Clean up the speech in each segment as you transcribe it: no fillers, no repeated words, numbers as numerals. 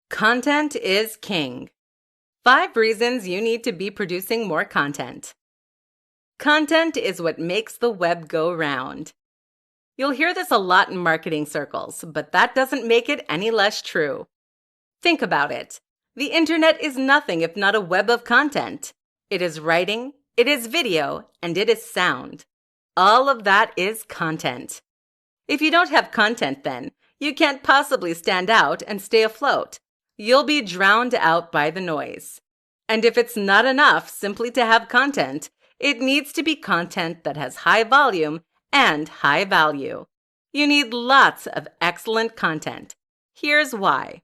Content is king. 5 reasons you need to be producing more content. Content is what makes the web go round. You'll hear this a lot in marketing circles, but that doesn't make it any less true. Think about it. The internet is nothing if not a web of content. It is writing, it is video, and it is sound. All of that is content. If you don't have content then, you can't possibly stand out and stay afloat. You'll be drowned out by the noise. And if it's not enough simply to have content, it needs to be content that has high volume and high value. You need lots of excellent content. Here's why.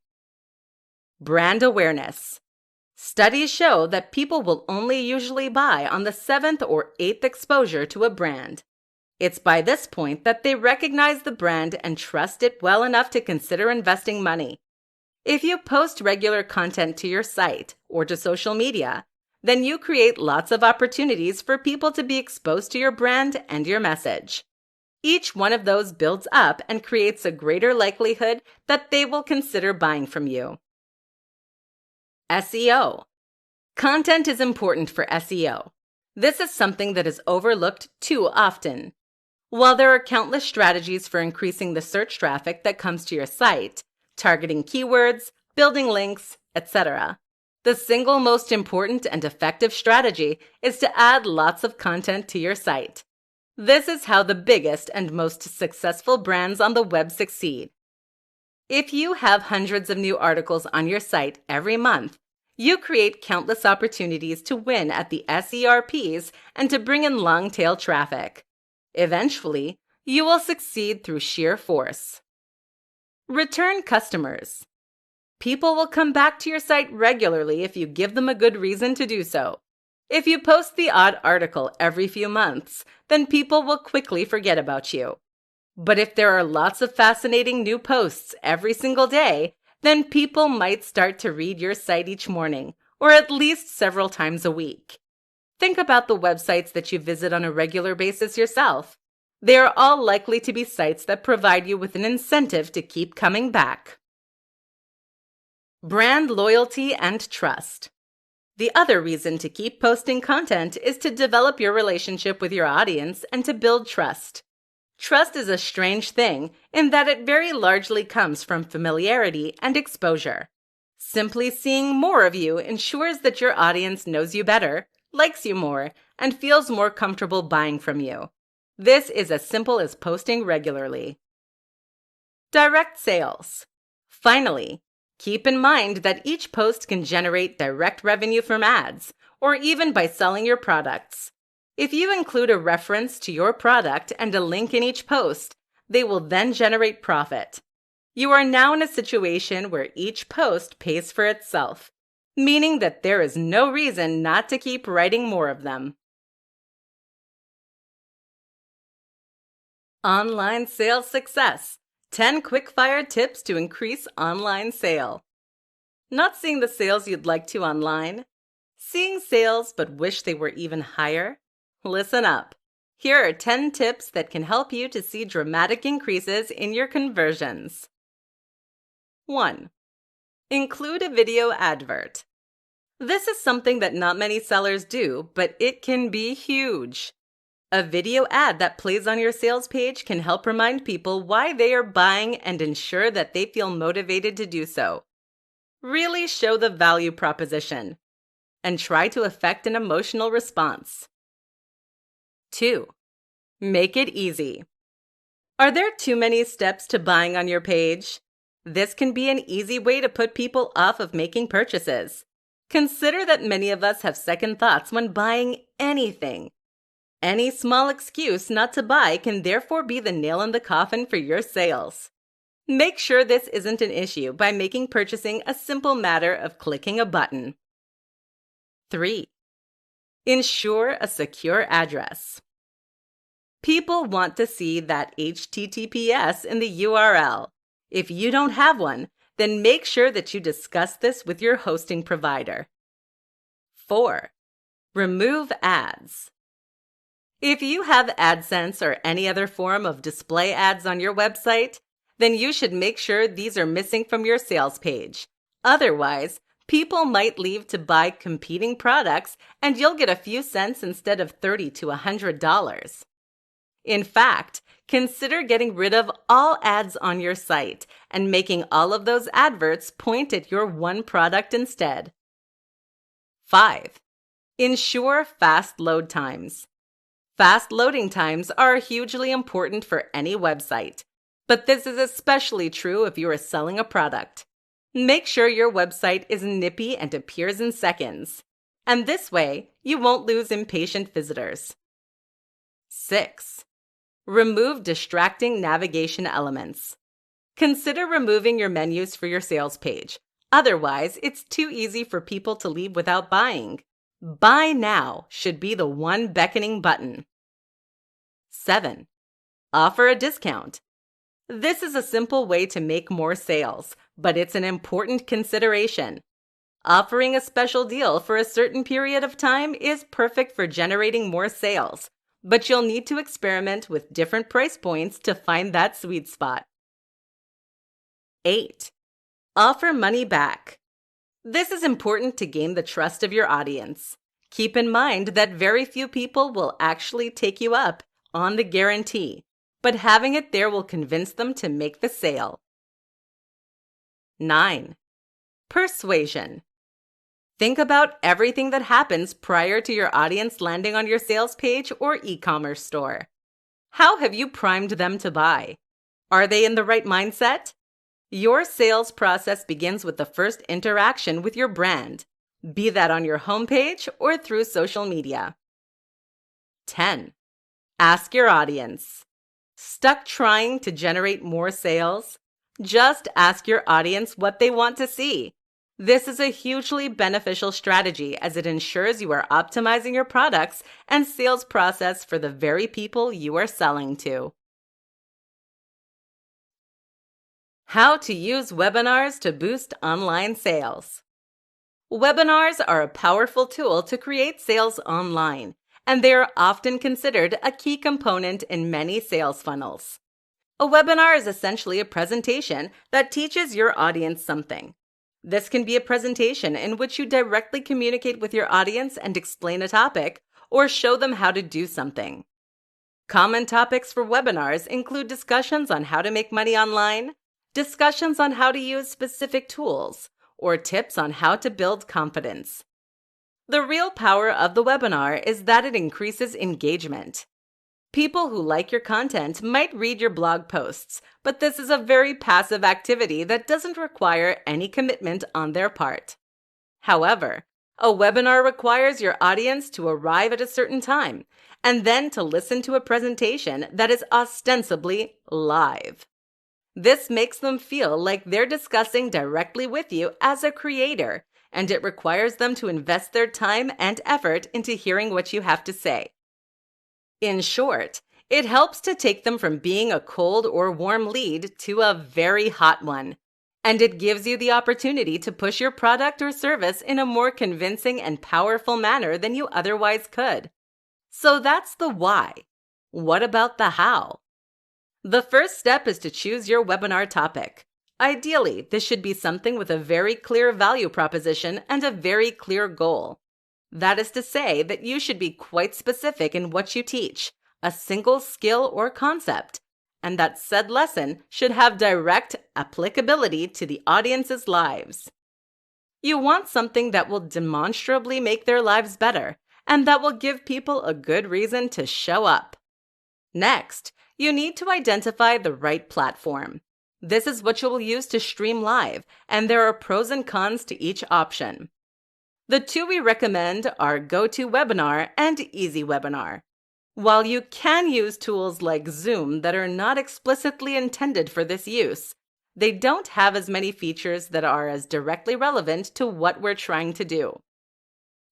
Brand awareness. Studies show that people will only usually buy on the 7th or 8th exposure to a brand. It's by this point that they recognize the brand and trust it well enough to consider investing money. If you post regular content to your site or to social media, then you create lots of opportunities for people to be exposed to your brand and your message. Each one of those builds up and creates a greater likelihood that they will consider buying from you. SEO. Content is important for SEO. This is something that is overlooked too often. While there are countless strategies for increasing the search traffic that comes to your site, targeting keywords, building links, etc., the single most important and effective strategy is to add lots of content to your site. This is how the biggest and most successful brands on the web succeed. If you have hundreds of new articles on your site every month, you create countless opportunities to win at the SERPs and to bring in long-tail traffic. Eventually, you will succeed through sheer force. Return customers. People will come back to your site regularly if you give them a good reason to do so. If you post the odd article every few months, then people will quickly forget about you. But if there are lots of fascinating new posts every single day, then people might start to read your site each morning, or at least several times a week. Think about the websites that you visit on a regular basis yourself. They are all likely to be sites that provide you with an incentive to keep coming back. Brand loyalty and trust. The other reason to keep posting content is to develop your relationship with your audience and to build trust. Trust is a strange thing in that it very largely comes from familiarity and exposure. Simply seeing more of you ensures that your audience knows you better, likes you more, and feels more comfortable buying from you. This is as simple as posting regularly. Direct sales. Finally, keep in mind that each post can generate direct revenue from ads, or even by selling your products. If you include a reference to your product and a link in each post, they will then generate profit. You are now in a situation where each post pays for itself, meaning that there is no reason not to keep writing more of them. Online sales success. 10 quick-fire tips to increase online sale. Not seeing the sales you'd like to online? Seeing sales but wish they were even higher? Listen up. Here are 10 tips that can help you to see dramatic increases in your conversions. 1. Include a video advert. This is something that not many sellers do, but it can be huge. A video ad that plays on your sales page can help remind people why they are buying and ensure that they feel motivated to do so. Really show the value proposition and try to affect an emotional response. 2. Make it easy. Are there too many steps to buying on your page? This can be an easy way to put people off of making purchases. Consider that many of us have second thoughts when buying anything. Any small excuse not to buy can therefore be the nail in the coffin for your sales. Make sure this isn't an issue by making purchasing a simple matter of clicking a button. 3. Ensure a secure address. People want to see that HTTPS in the URL. If you don't have one, then make sure that you discuss this with your hosting provider. 4. Remove ads. If you have AdSense or any other form of display ads on your website, then you should make sure these are missing from your sales page. Otherwise, people might leave to buy competing products and you'll get a few cents instead of $30 to $100. In fact, consider getting rid of all ads on your site and making all of those adverts point at your one product instead. 5. Ensure fast load times. Fast loading times are hugely important for any website, but this is especially true if you are selling a product. Make sure your website is nippy and appears in seconds, and this way you won't lose impatient visitors. 6. Remove distracting navigation elements. Consider removing your menus for your sales page. Otherwise, it's too easy for people to leave without buying. Buy now should be the one beckoning button. 7. Offer a discount. This is a simple way to make more sales, but it's an important consideration. Offering a special deal for a certain period of time is perfect for generating more sales, but you'll need to experiment with different price points to find that sweet spot. 8. Offer money back. This is important to gain the trust of your audience. Keep in mind that very few people will actually take you up on the guarantee, but having it there will convince them to make the sale. 9. Persuasion. Think about everything that happens prior to your audience landing on your sales page or e-commerce store. How have you primed them to buy? Are they in the right mindset? Your sales process begins with the first interaction with your brand, be that on your homepage or through social media. 10. Ask your audience. Stuck trying to generate more sales? Just ask your audience what they want to see. This is a hugely beneficial strategy as it ensures you are optimizing your products and sales process for the very people you are selling to. How to use webinars to boost online sales. Webinars are a powerful tool to create sales online, and they are often considered a key component in many sales funnels. A webinar is essentially a presentation that teaches your audience something. This can be a presentation in which you directly communicate with your audience and explain a topic, or show them how to do something. Common topics for webinars include discussions on how to make money online, discussions on how to use specific tools, or tips on how to build confidence. The real power of the webinar is that it increases engagement. People who like your content might read your blog posts, but this is a very passive activity that doesn't require any commitment on their part. However, a webinar requires your audience to arrive at a certain time and then to listen to a presentation that is ostensibly live. This makes them feel like they're discussing directly with you as a creator, and it requires them to invest their time and effort into hearing what you have to say. In short, it helps to take them from being a cold or warm lead to a very hot one, and it gives you the opportunity to push your product or service in a more convincing and powerful manner than you otherwise could. So that's the why. What about the how? The first step is to choose your webinar topic. Ideally, this should be something with a very clear value proposition and a very clear goal. That is to say that you should be quite specific in what you teach, a single skill or concept, and that said lesson should have direct applicability to the audience's lives. You want something that will demonstrably make their lives better, and that will give people a good reason to show up. Next, you need to identify the right platform. This is what you will use to stream live, and there are pros and cons to each option. The two we recommend are GoToWebinar and EasyWebinar. While you can use tools like Zoom that are not explicitly intended for this use, they don't have as many features that are as directly relevant to what we're trying to do.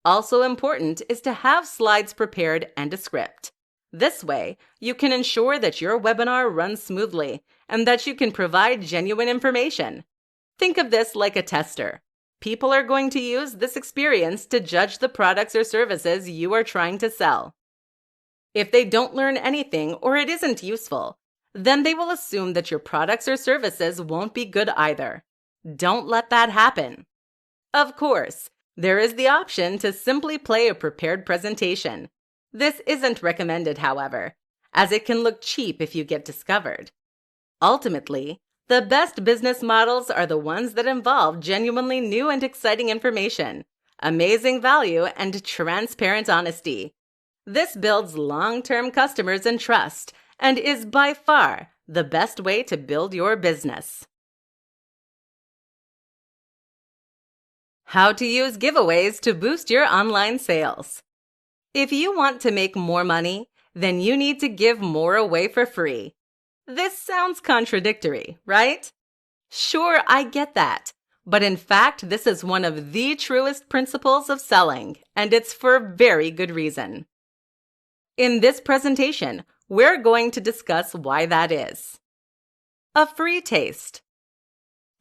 Also important is to have slides prepared and a script. This way, you can ensure that your webinar runs smoothly and that you can provide genuine information. Think of this like a tester. People are going to use this experience to judge the products or services you are trying to sell. If they don't learn anything or it isn't useful, then they will assume that your products or services won't be good either. Don't let that happen. Of course, there is the option to simply play a prepared presentation. This isn't recommended, however, as it can look cheap if you get discovered. Ultimately, the best business models are the ones that involve genuinely new and exciting information, amazing value, and transparent honesty. This builds long-term customers and trust, and is by far the best way to build your business. How to use giveaways to boost your online sales. If you want to make more money, then you need to give more away for free. This sounds contradictory, right? Sure, I get that. But in fact, this is one of the truest principles of selling, and it's for very good reason. In this presentation, we're going to discuss why that is. A free taste.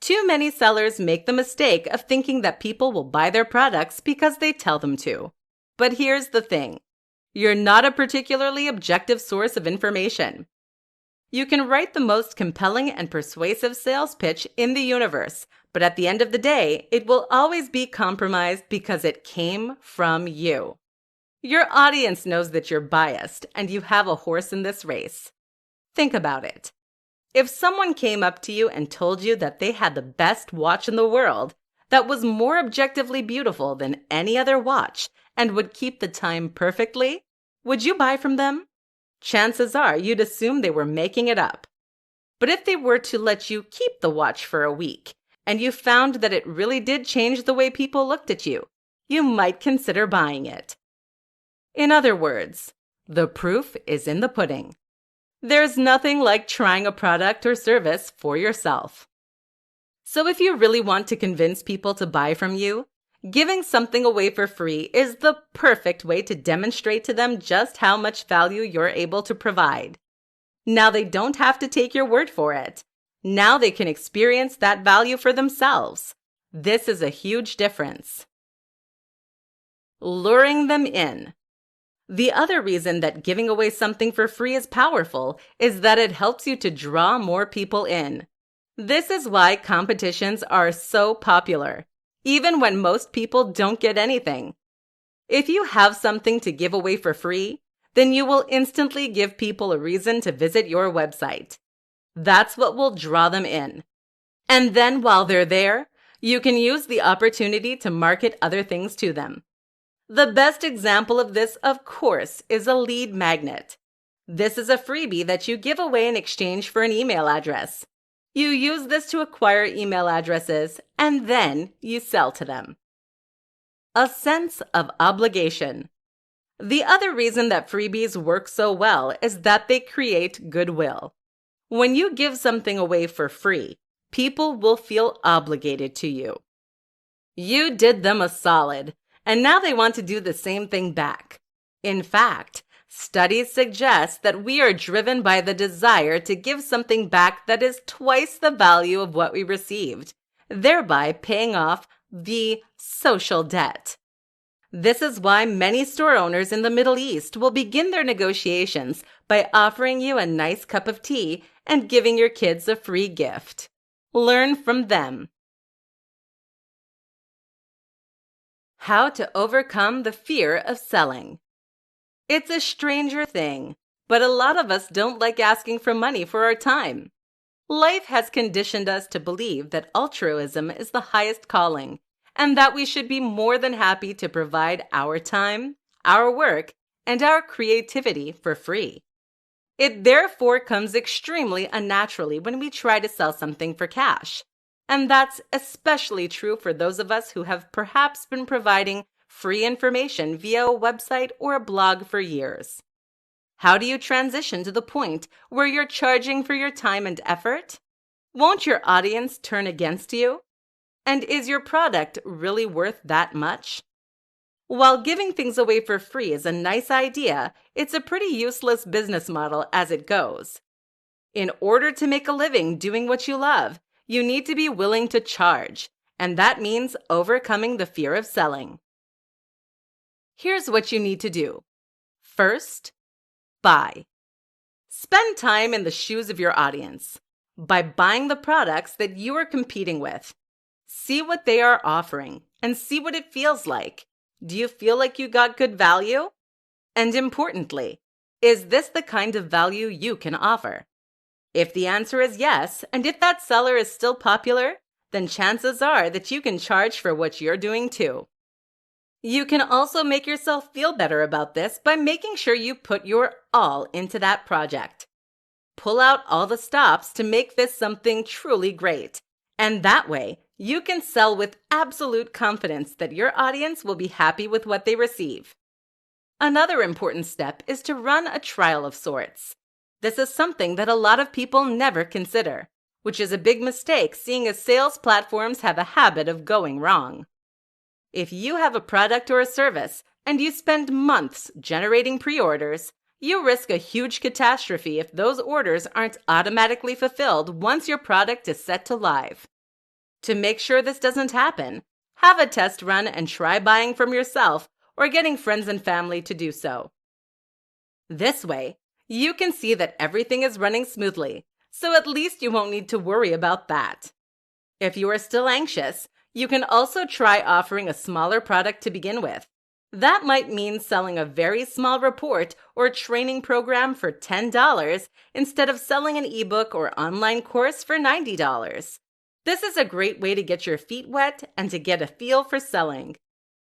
Too many sellers make the mistake of thinking that people will buy their products because they tell them to. But here's the thing. You're not a particularly objective source of information. You can write the most compelling and persuasive sales pitch in the universe, but at the end of the day, it will always be compromised because it came from you. Your audience knows that you're biased and you have a horse in this race. Think about it. If someone came up to you and told you that they had the best watch in the world, that was more objectively beautiful than any other watch, and would keep the time perfectly, would you buy from them? Chances are you'd assume they were making it up. But if they were to let you keep the watch for a week, and you found that it really did change the way people looked at you, you might consider buying it. In other words, the proof is in the pudding. There's nothing like trying a product or service for yourself. So if you really want to convince people to buy from you, giving something away for free is the perfect way to demonstrate to them just how much value you're able to provide. Now they don't have to take your word for it. Now they can experience that value for themselves. This is a huge difference. Luring them in. The other reason that giving away something for free is powerful is that it helps you to draw more people in. This is why competitions are so popular, even when most people don't get anything. If you have something to give away for free, then you will instantly give people a reason to visit your website. That's what will draw them in. And then while they're there, you can use the opportunity to market other things to them. The best example of this, of course, is a lead magnet. This is a freebie that you give away in exchange for an email address. You use this to acquire email addresses, and then you sell to them. A sense of obligation. The other reason that freebies work so well is that they create goodwill. When you give something away for free, people will feel obligated to you. You did them a solid, and now they want to do the same thing back. In fact, studies suggest that we are driven by the desire to give something back that is twice the value of what we received, thereby paying off the social debt. This is why many store owners in the Middle East will begin their negotiations by offering you a nice cup of tea and giving your kids a free gift. Learn from them. How to overcome the fear of selling. It's a stranger thing, but a lot of us don't like asking for money for our time. Life has conditioned us to believe that altruism is the highest calling, and that we should be more than happy to provide our time, our work, and our creativity for free. It therefore comes extremely unnaturally when we try to sell something for cash. And that's especially true for those of us who have perhaps been providing free information via a website or a blog for years. How do you transition to the point where you're charging for your time and effort? Won't your audience turn against you? And is your product really worth that much? While giving things away for free is a nice idea, it's a pretty useless business model as it goes. In order to make a living doing what you love, you need to be willing to charge, and that means overcoming the fear of selling. Here's what you need to do. First, buy. Spend time in the shoes of your audience by buying the products that you are competing with. See what they are offering and see what it feels like. Do you feel like you got good value? And importantly, is this the kind of value you can offer? If the answer is yes, and if that seller is still popular, then chances are that you can charge for what you're doing too. You can also make yourself feel better about this by making sure you put your all into that project. Pull out all the stops to make this something truly great. And that way, you can sell with absolute confidence that your audience will be happy with what they receive. Another important step is to run a trial of sorts. This is something that a lot of people never consider, which is a big mistake seeing as sales platforms have a habit of going wrong. If you have a product or a service and you spend months generating pre-orders, you risk a huge catastrophe if those orders aren't automatically fulfilled once your product is set to live. To make sure this doesn't happen, have a test run and try buying from yourself or getting friends and family to do so. This way, you can see that everything is running smoothly, so at least you won't need to worry about that. If you are still anxious, you can also try offering a smaller product to begin with. That might mean selling a very small report or training program for $10 instead of selling an ebook or online course for $90. This is a great way to get your feet wet and to get a feel for selling.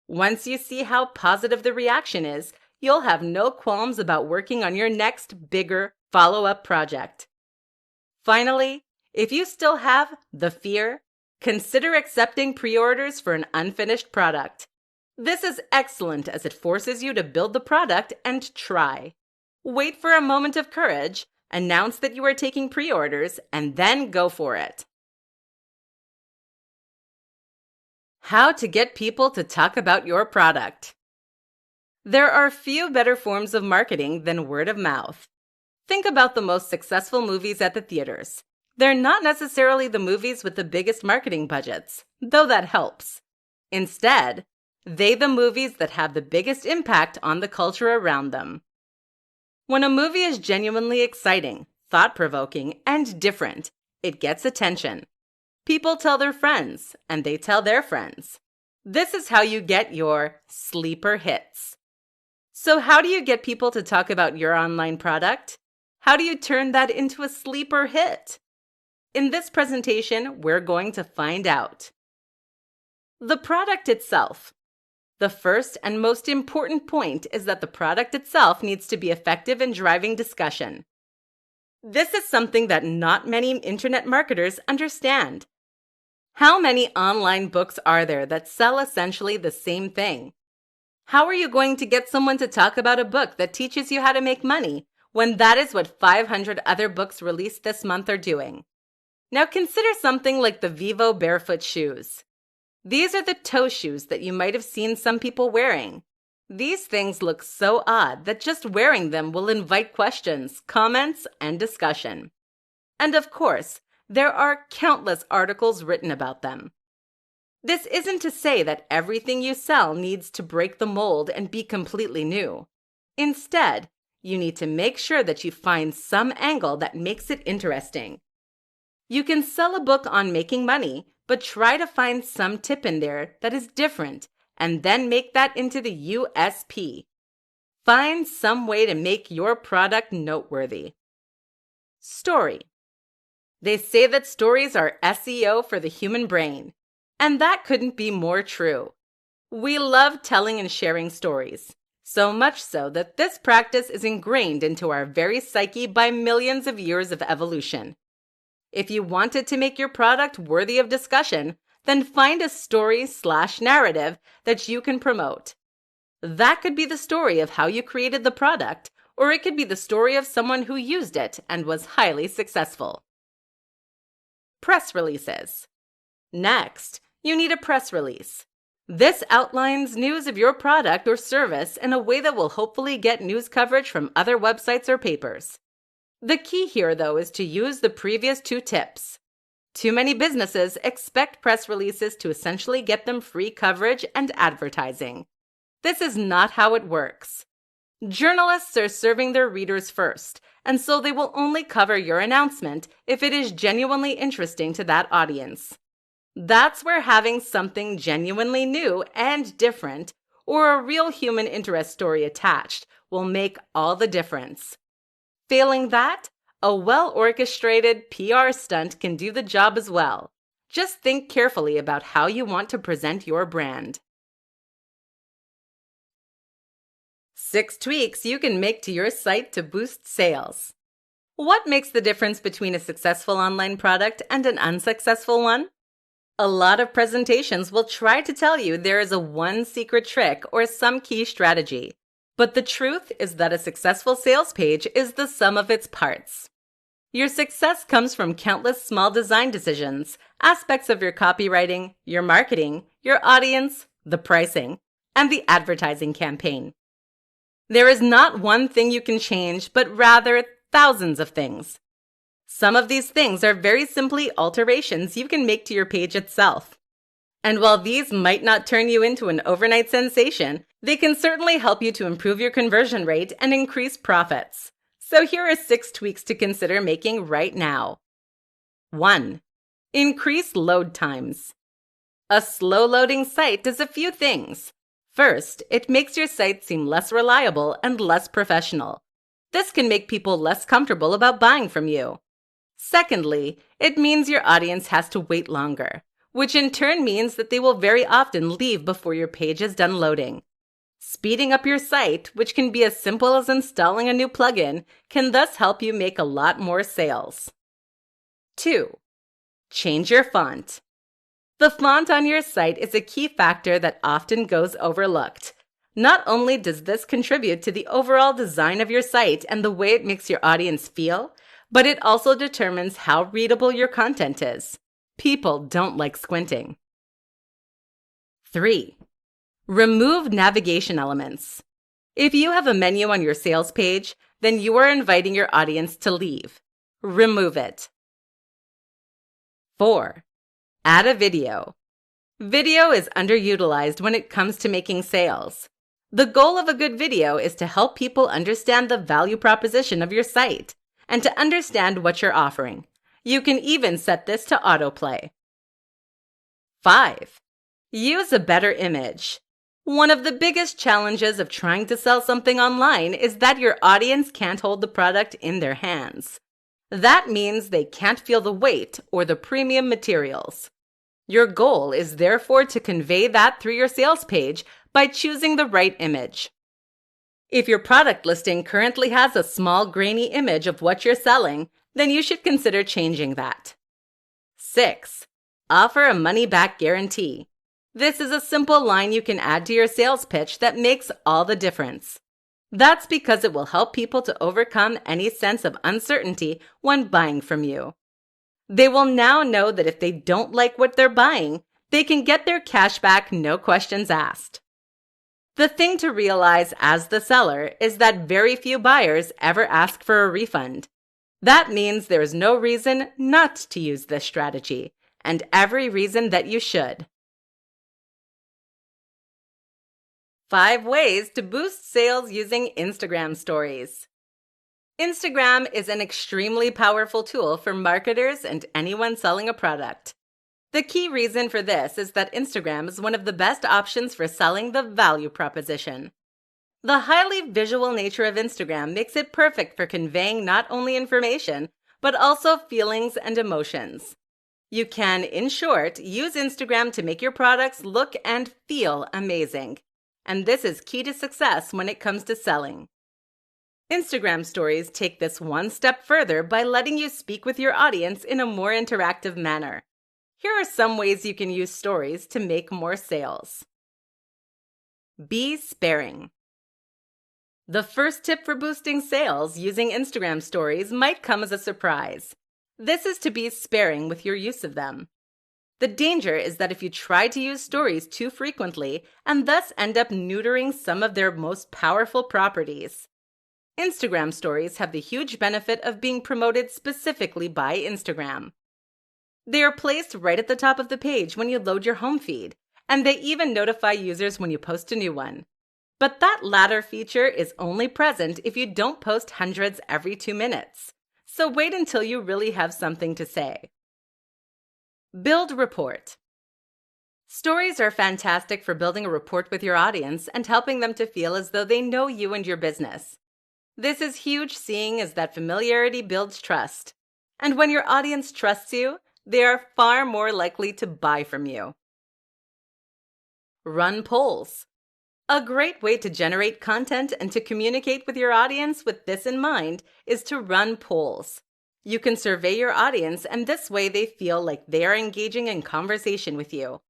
Once you see how positive the reaction is, you'll have no qualms about working on your next, bigger follow-up project. Finally, if you still have the fear, consider accepting pre-orders for an unfinished product. This is excellent as it forces you to build the product and try. Wait for a moment of courage, announce that you are taking pre-orders, and then go for it. How to get people to talk about your product. There are few better forms of marketing than word of mouth. Think about the most successful movies at the theaters. They're not necessarily the movies with the biggest marketing budgets, though that helps. Instead, they're the movies that have the biggest impact on the culture around them. When a movie is genuinely exciting, thought-provoking, and different, it gets attention. People tell their friends, and they tell their friends. This is how you get your sleeper hits. So how do you get people to talk about your online product? How do you turn that into a sleeper hit? In this presentation, we're going to find out. The product itself. The first and most important point is that the product itself needs to be effective in driving discussion. This is something that not many internet marketers understand. How many online books are there that sell essentially the same thing? How are you going to get someone to talk about a book that teaches you how to make money when that is what 500 other books released this month are doing? Now consider something like the Vivo barefoot shoes. These are the toe shoes that you might have seen some people wearing. These things look so odd that just wearing them will invite questions, comments, and discussion. And of course, there are countless articles written about them. This isn't to say that everything you sell needs to break the mold and be completely new. Instead, you need to make sure that you find some angle that makes it interesting. You can sell a book on making money, but try to find some tip in there that is different and then make that into the USP. Find some way to make your product noteworthy. Story. They say that stories are SEO for the human brain, and that couldn't be more true. We love telling and sharing stories, so much so that this practice is ingrained into our very psyche by millions of years of evolution. If you wanted to make your product worthy of discussion, then find a story/narrative that you can promote. That could be the story of how you created the product, or it could be the story of someone who used it and was highly successful. Press releases. Next, you need a press release. This outlines news of your product or service in a way that will hopefully get news coverage from other websites or papers. The key here, though, is to use the previous two tips. Too many businesses expect press releases to essentially get them free coverage and advertising. This is not how it works. Journalists are serving their readers first, and so they will only cover your announcement if it is genuinely interesting to that audience. That's where having something genuinely new and different, or a real human interest story attached, will make all the difference. Failing that, a well-orchestrated PR stunt can do the job as well. Just think carefully about how you want to present your brand. 6 tweaks you can make to your site to boost sales. What makes the difference between a successful online product and an unsuccessful one? A lot of presentations will try to tell you there is a one secret trick or some key strategy. But the truth is that a successful sales page is the sum of its parts. Your success comes from countless small design decisions, aspects of your copywriting, your marketing, your audience, the pricing, and the advertising campaign. There is not one thing you can change, but rather thousands of things. Some of these things are very simply alterations you can make to your page itself. And while these might not turn you into an overnight sensation, they can certainly help you to improve your conversion rate and increase profits. So here are 6 tweaks to consider making right now. 1. Increase load times. A slow-loading site does a few things. First, it makes your site seem less reliable and less professional. This can make people less comfortable about buying from you. Secondly, it means your audience has to wait longer, which in turn means that they will very often leave before your page is done loading. Speeding up your site, which can be as simple as installing a new plugin, can thus help you make a lot more sales. 2. Change your font. The font on your site is a key factor that often goes overlooked. Not only does this contribute to the overall design of your site and the way it makes your audience feel, but it also determines how readable your content is. People don't like squinting. 3. Remove navigation elements. If you have a menu on your sales page, then you are inviting your audience to leave. Remove it. 4. Add a video. Video is underutilized when it comes to making sales. The goal of a good video is to help people understand the value proposition of your site and to understand what you're offering. You can even set this to autoplay. 5. Use a better image. One of the biggest challenges of trying to sell something online is that your audience can't hold the product in their hands. That means they can't feel the weight or the premium materials. Your goal is therefore to convey that through your sales page by choosing the right image. If your product listing currently has a small grainy image of what you're selling, then you should consider changing that. 6. Offer a money-back guarantee. This is a simple line you can add to your sales pitch that makes all the difference. That's because it will help people to overcome any sense of uncertainty when buying from you. They will now know that if they don't like what they're buying, they can get their cash back, no questions asked. The thing to realize as the seller is that very few buyers ever ask for a refund. That means there is no reason not to use this strategy, and every reason that you should. 5 ways to boost sales using Instagram stories. Instagram is an extremely powerful tool for marketers and anyone selling a product. The key reason for this is that Instagram is one of the best options for selling the value proposition. The highly visual nature of Instagram makes it perfect for conveying not only information, but also feelings and emotions. You can, in short, use Instagram to make your products look and feel amazing. And this is key to success when it comes to selling. Instagram stories take this one step further by letting you speak with your audience in a more interactive manner. Here are some ways you can use stories to make more sales. Be sparing. The first tip for boosting sales using Instagram stories might come as a surprise. This is to be sparing with your use of them. The danger is that if you try to use stories too frequently and thus end up neutering some of their most powerful properties. Instagram stories have the huge benefit of being promoted specifically by Instagram. They are placed right at the top of the page when you load your home feed, and they even notify users when you post a new one. But that latter feature is only present if you don't post hundreds every 2 minutes. So wait until you really have something to say. Build rapport. Stories are fantastic for building a rapport with your audience and helping them to feel as though they know you and your business. This is huge, seeing as that familiarity builds trust. And when your audience trusts you, they are far more likely to buy from you. Run polls. A great way to generate content and to communicate with your audience with this in mind is to run polls. You can survey your audience, and this way they feel like they are engaging in conversation with you.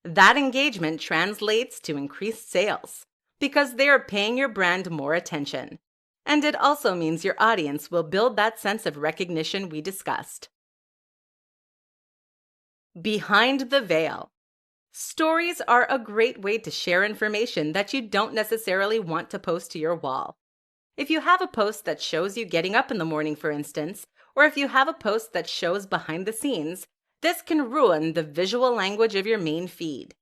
That engagement translates to increased sales because they are paying your brand more attention. And it also means your audience will build that sense of recognition we discussed. Behind the veil. Stories are a great way to share information that you don't necessarily want to post to your wall. If you have a post that shows you getting up in the morning, for instance, or if you have a post that shows behind the scenes, this can ruin the visual language of your main feed.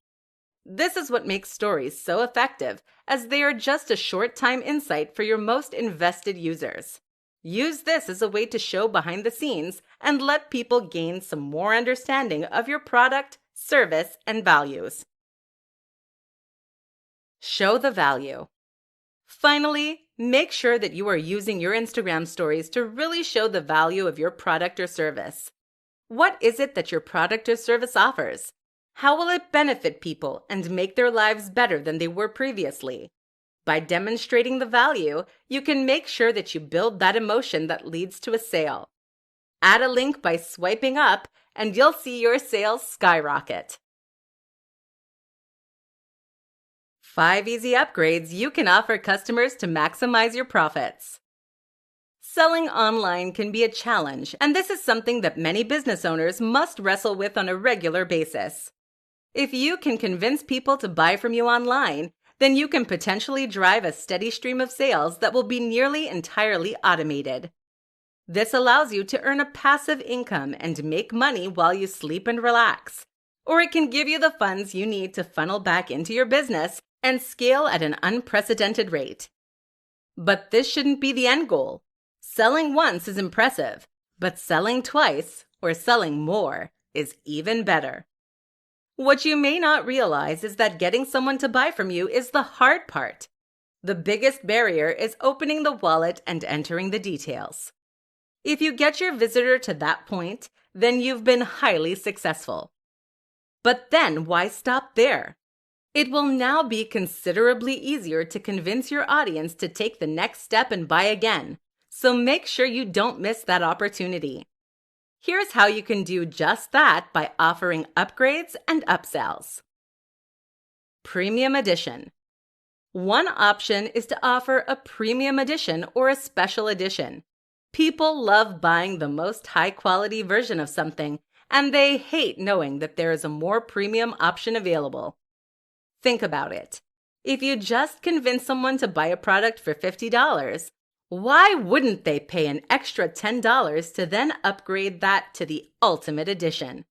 This is what makes stories so effective, as they are just a short-time insight for your most invested users. Use this as a way to show behind the scenes and let people gain some more understanding of your product, service, and values. Show the value. Finally, make sure that you are using your Instagram stories to really show the value of your product or service. What is it that your product or service offers? How will it benefit people and make their lives better than they were previously? By demonstrating the value, you can make sure that you build that emotion that leads to a sale. Add a link by swiping up, and you'll see your sales skyrocket. 5 easy upgrades you can offer customers to maximize your profits. Selling online can be a challenge, and this is something that many business owners must wrestle with on a regular basis. If you can convince people to buy from you online, then you can potentially drive a steady stream of sales that will be nearly entirely automated. This allows you to earn a passive income and make money while you sleep and relax. Or it can give you the funds you need to funnel back into your business and scale at an unprecedented rate. But this shouldn't be the end goal. Selling once is impressive, but selling twice or selling more is even better. What you may not realize is that getting someone to buy from you is the hard part. The biggest barrier is opening the wallet and entering the details. If you get your visitor to that point, then you've been highly successful. But then why stop there? It will now be considerably easier to convince your audience to take the next step and buy again. So make sure you don't miss that opportunity. Here's how you can do just that by offering upgrades and upsells. Premium Edition. One option is to offer a premium edition or a special edition. People love buying the most high-quality version of something, and they hate knowing that there is a more premium option available. Think about it. If you just convince someone to buy a product for $50, why wouldn't they pay an extra $10 to then upgrade that to the ultimate edition?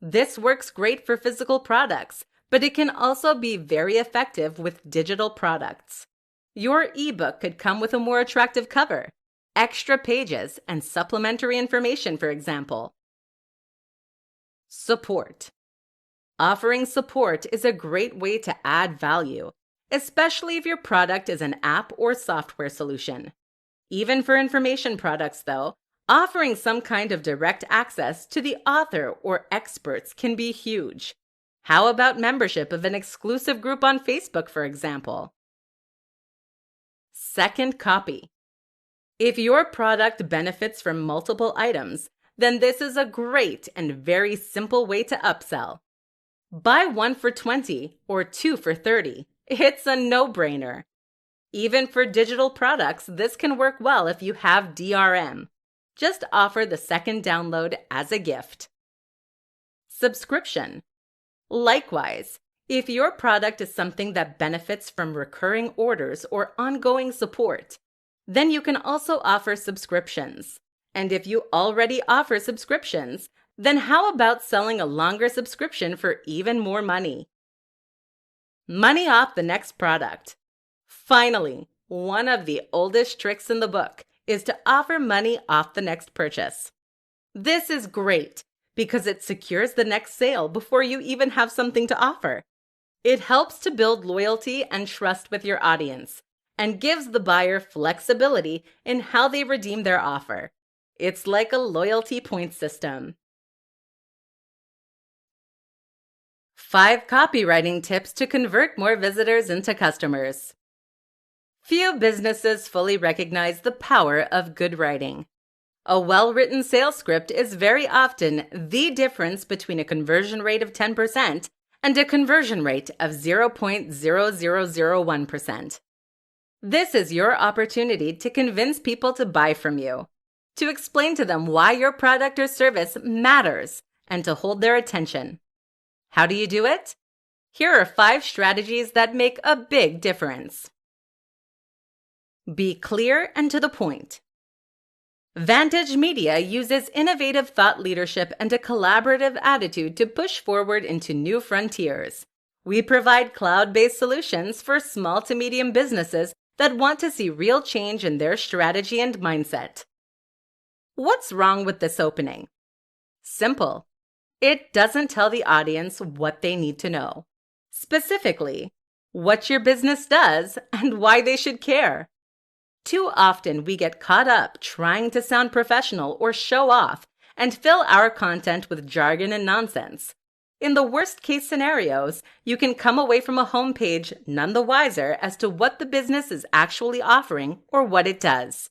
This works great for physical products, but it can also be very effective with digital products. Your ebook could come with a more attractive cover, extra pages, and supplementary information, for example. Support. Offering support is a great way to add value, especially if your product is an app or software solution. Even for information products, though, offering some kind of direct access to the author or experts can be huge. How about membership of an exclusive group on Facebook, for example? Second copy. If your product benefits from multiple items, then this is a great and very simple way to upsell. Buy 1 for $20 or 2 for $30. It's a no-brainer. Even for digital products, this can work well if you have DRM. Just offer the second download as a gift. Subscription. Likewise, if your product is something that benefits from recurring orders or ongoing support, then you can also offer subscriptions. And if you already offer subscriptions, then how about selling a longer subscription for even more money? Money off the next product. Finally, one of the oldest tricks in the book is to offer money off the next purchase. This is great because it secures the next sale before you even have something to offer. It helps to build loyalty and trust with your audience and gives the buyer flexibility in how they redeem their offer. It's like a loyalty point system. 5 copywriting tips to convert more visitors into customers. Few businesses fully recognize the power of good writing. A well-written sales script is very often the difference between a conversion rate of 10% and a conversion rate of 0.0001%. This is your opportunity to convince people to buy from you, to explain to them why your product or service matters, and to hold their attention. How do you do it? Here are 5 strategies that make a big difference. Be clear and to the point. Vantage Media uses innovative thought leadership and a collaborative attitude to push forward into new frontiers. We provide cloud-based solutions for small to medium businesses that want to see real change in their strategy and mindset. What's wrong with this opening? Simple. It doesn't tell the audience what they need to know. Specifically, what your business does and why they should care. Too often we get caught up trying to sound professional or show off and fill our content with jargon and nonsense. In the worst case scenarios, you can come away from a homepage none the wiser as to what the business is actually offering or what it does.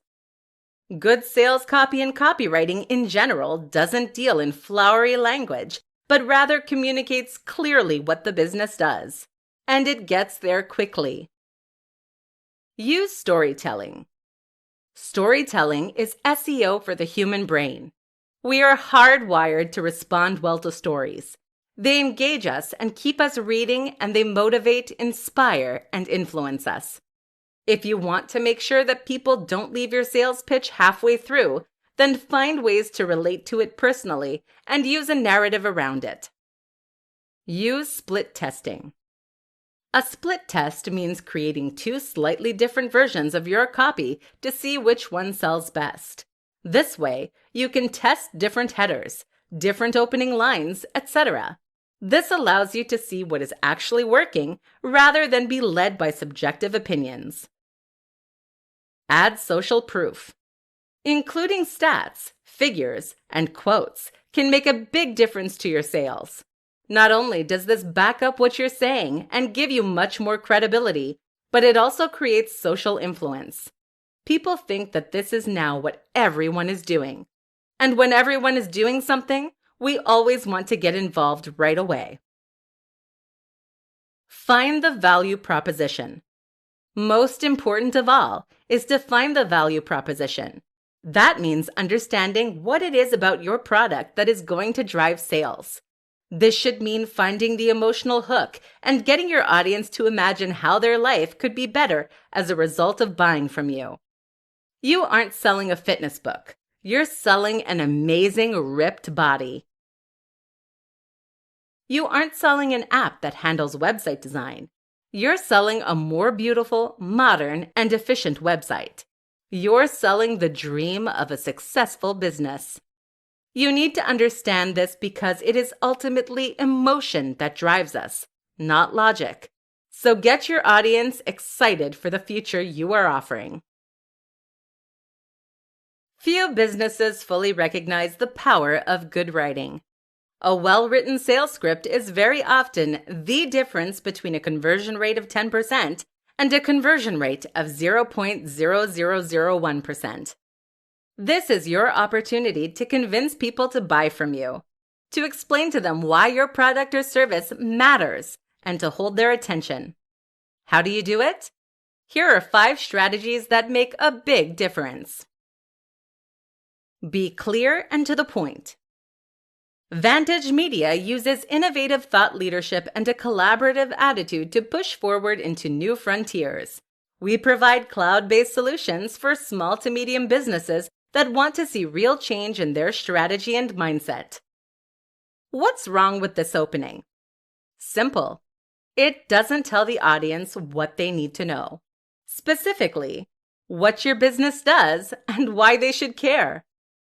Good sales copy and copywriting in general doesn't deal in flowery language, but rather communicates clearly what the business does. And it gets there quickly. Use storytelling. Storytelling is SEO for the human brain. We are hardwired to respond well to stories. They engage us and keep us reading, and they motivate, inspire, and influence us. If you want to make sure that people don't leave your sales pitch halfway through, then find ways to relate to it personally and use a narrative around it. Use split testing. A split test means creating 2 slightly different versions of your copy to see which one sells best. This way, you can test different headers, different opening lines, etc. This allows you to see what is actually working rather than be led by subjective opinions. Add social proof. Including stats, figures, and quotes can make a big difference to your sales. Not only does this back up what you're saying and give you much more credibility, but it also creates social influence. People think that this is now what everyone is doing. And when everyone is doing something, we always want to get involved right away. Find the value proposition. Most important of all is to find the value proposition. That means understanding what it is about your product that is going to drive sales. This should mean finding the emotional hook and getting your audience to imagine how their life could be better as a result of buying from you. You aren't selling a fitness book. You're selling an amazing, ripped body. You aren't selling an app that handles website design. You're selling a more beautiful, modern, and efficient website. You're selling the dream of a successful business. You need to understand this because it is ultimately emotion that drives us, not logic. So get your audience excited for the future you are offering. Few businesses fully recognize the power of good writing. A well-written sales script is very often the difference between a conversion rate of 10% and a conversion rate of 0.0001%. This is your opportunity to convince people to buy from you, to explain to them why your product or service matters, and to hold their attention. How do you do it? Here are 5 strategies that make a big difference. Be clear and to the point. Vantage Media uses innovative thought leadership and a collaborative attitude to push forward into new frontiers. We provide cloud-based solutions for small to medium businesses that want to see real change in their strategy and mindset. What's wrong with this opening? Simple. It doesn't tell the audience what they need to know. Specifically, what your business does and why they should care.